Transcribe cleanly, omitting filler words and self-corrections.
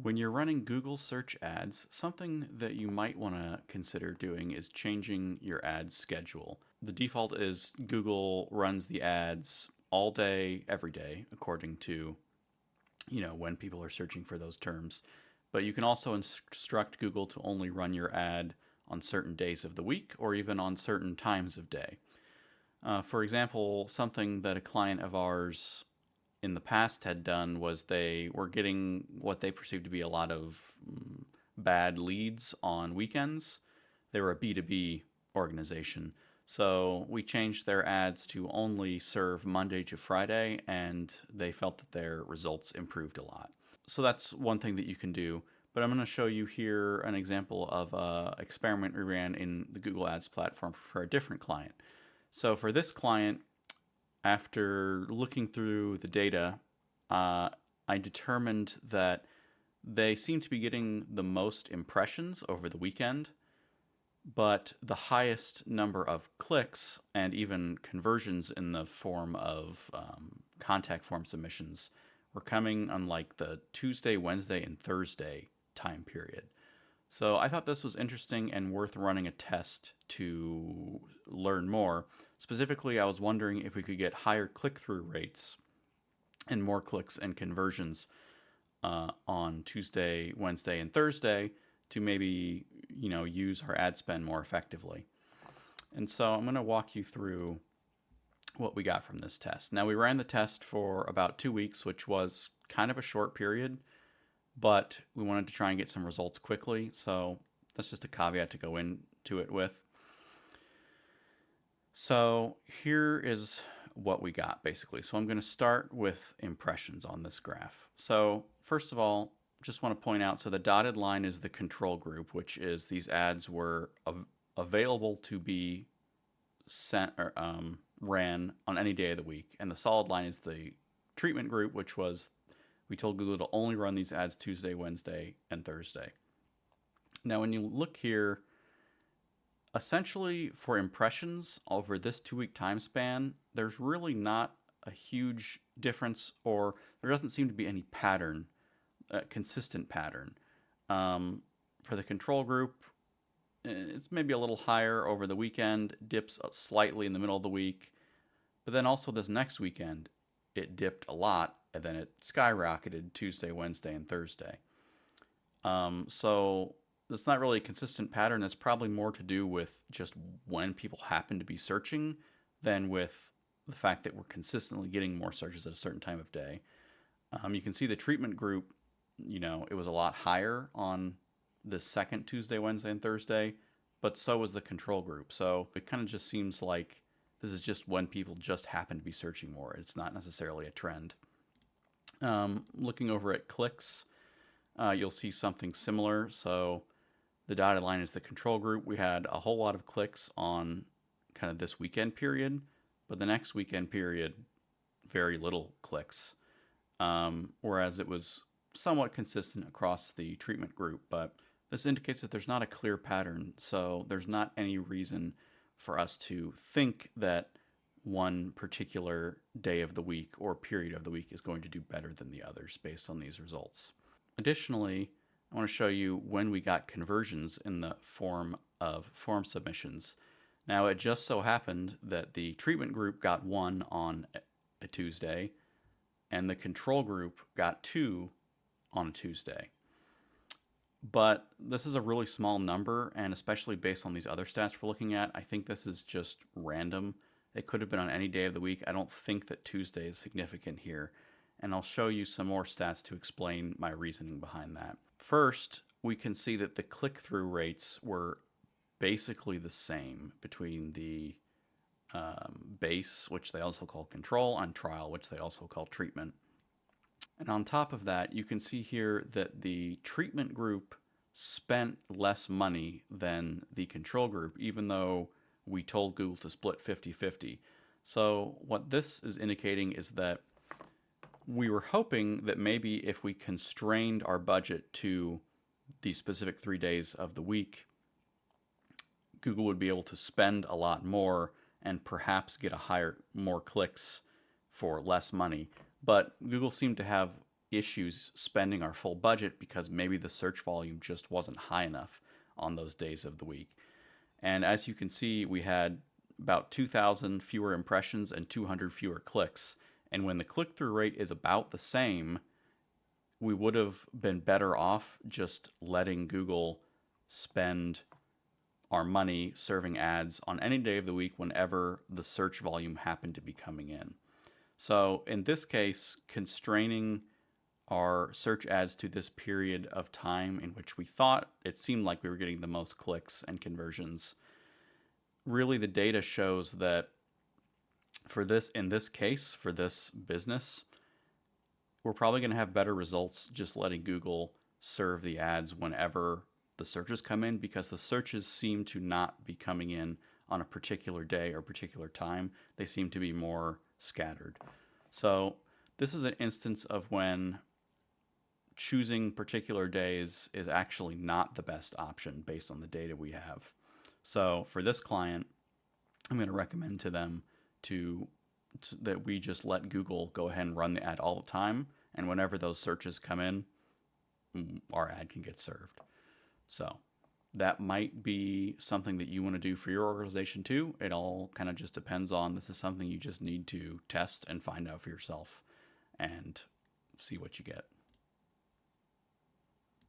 When you're running Google search ads, something that you might want to consider doing is changing your ad schedule. The default is Google runs the ads all day, every day, according to, when people are searching for those terms. But you can also instruct Google to only run your ad on certain days of the week or even on certain times of day. For example, something that a client of ours in the past had done was they were getting what they perceived to be a lot of bad leads on weekends. They were a B2B organization. So we changed their ads to only serve Monday to Friday, and they felt that their results improved a lot. So that's one thing that you can do. But I'm going to show you here an example of an experiment we ran in the Google Ads platform for a different client. So for this client, after looking through the data, I determined that they seem to be getting the most impressions over the weekend, but the highest number of clicks and even conversions in the form of contact form submissions were coming on like the Tuesday, Wednesday, and Thursday time period. So I thought this was interesting and worth running a test to learn more. Specifically, I was wondering if we could get higher click through rates and more clicks and conversions on Tuesday, Wednesday, and Thursday to maybe use our ad spend more effectively. And so I'm going to walk you through what we got from this test. Now we ran the test for about 2 weeks, which was kind of a short period, but we wanted to try and get some results quickly. So that's just a caveat to go into it with. So here is what we got basically. So I'm going to start with impressions on this graph. So first of all, just want to point out, so the dotted line is the control group, which is these ads were available to be sent or ran on any day of the week. And the solid line is the treatment group, which was we told Google to only run these ads Tuesday, Wednesday, and Thursday. Now, when you look here, essentially for impressions over this 2 week time span, there's really not a huge difference, or there doesn't seem to be any pattern, consistent pattern. For the control group, it's maybe a little higher over the weekend, dips slightly in the middle of the week, but then also this next weekend, it dipped a lot, and then it skyrocketed Tuesday, Wednesday, and Thursday. So it's not really a consistent pattern. That's probably more to do with just when people happen to be searching than with the fact that we're consistently getting more searches at a certain time of day. You can see the treatment group, it was a lot higher on the second Tuesday, Wednesday, and Thursday, but so was the control group. So it kind of just seems like this is just when people just happen to be searching more. It's not necessarily a trend. Looking over at clicks, you'll see something similar. So the dotted line is the control group. We had a whole lot of clicks on kind of this weekend period, but the next weekend period, very little clicks. Whereas it was somewhat consistent across the treatment group, but this indicates that there's not a clear pattern, so there's not any reason for us to think that one particular day of the week or period of the week is going to do better than the others based on these results. Additionally, I want to show you when we got conversions in the form of form submissions. Now, it just so happened that the treatment group got 1 on a Tuesday, and the control group got 2 on a Tuesday. But this is a really small number, and especially based on these other stats we're looking at, I think this is just random. It could have been on any day of the week. I don't think that Tuesday is significant here, and I'll show you some more stats to explain my reasoning behind that. First, we can see that the click-through rates were basically the same between the base, which they also call control, and trial, which they also call treatment. And on top of that, you can see here that the treatment group spent less money than the control group, even though we told Google to split 50-50. So what this is indicating is that we were hoping that maybe if we constrained our budget to the specific 3 days of the week, Google would be able to spend a lot more and perhaps get more clicks for less money. But Google seemed to have issues spending our full budget because maybe the search volume just wasn't high enough on those days of the week. And as you can see, we had about 2,000 fewer impressions and 200 fewer clicks. And when the click through rate is about the same, we would have been better off just letting Google spend our money serving ads on any day of the week whenever the search volume happened to be coming in. So in this case, constraining our search ads to this period of time in which we thought it seemed like we were getting the most clicks and conversions, really the data shows that for this, in this case, for this business, we're probably going to have better results just letting Google serve the ads whenever the searches come in, because the searches seem to not be coming in on a particular day or particular time. They seem to be more scattered. So this is an instance of when choosing particular days is actually not the best option based on the data we have. So for this client, I'm going to recommend to them that we just let Google go ahead and run the ad all the time, and whenever those searches come in, our ad can get served. So that might be something that you want to do for your organization too. It all kind of just depends on, this is something you just need to test and find out for yourself and see what you get.